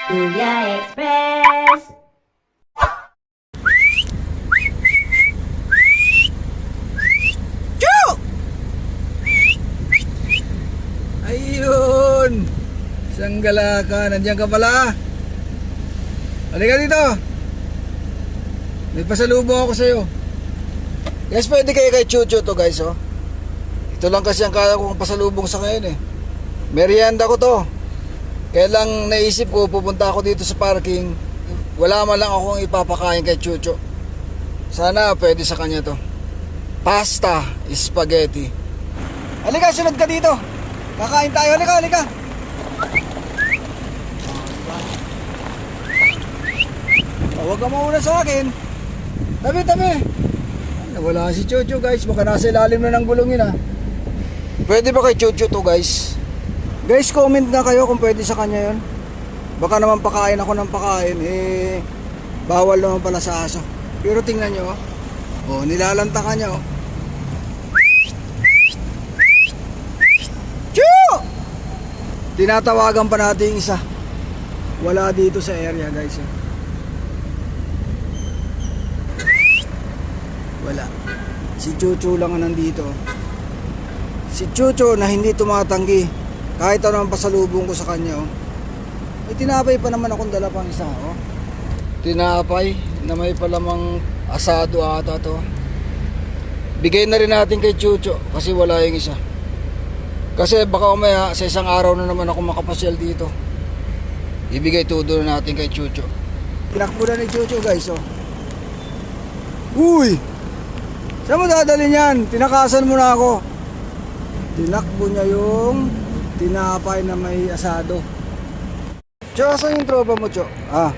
Kuya Express! Chu! Ayun! Isang galaka, nandiyan ka pala. Halika dito. May pasalubong ako sa'yo. Guys, pwede kayo kay Chucho to guys, oh. Ito lang kasi ang kaya kong pasalubong sa ngayon eh. Merienda ko to. Kaya lang naisip ko, pupunta ako dito sa parking. Wala man lang akong ipapakain kay Chucho. Sana pwede sa kanya to. Pasta, spaghetti. Halika, sunod ka dito. Kakain tayo, halika, halika. Huwag ka mauna sa akin. Tabi, tabi. Nawala si Chucho guys. Baka nasa ilalim na ng gulong yun ha. Pwede ba kay Chucho to guys? Guys, comment na kayo kung pwede sa kanya yun. Baka naman pakain ako ng pakain. Eh, bawal naman pala sa aso. Pero tingnan nyo oh. Oh, nilalanta ka niya oh. Chu! Tinatawagan pa natin yung isa. Wala dito sa area guys eh. Wala. Si Chucho lang ang nandito. Si Chucho na hindi tumatanggi kahit ano ang pasalubong ko sa kanya oh. May tinapay pa naman akong dala pang isa oh. Tinapay na may palamang asado ata to. Bigay na rin natin kay Chucho kasi wala yung isa. Kasi baka umaya sa isang araw na naman ako makapasyal dito. Ibigay todo na natin kay Chucho. Tinakbo na ni Chucho guys oh. Uy! Saan mo dadalhin yan? Tinakasan mo na ako. Tinakbo niya yung tinapay na may asado. Cho, saan yung tropa mo, Cho? Ah,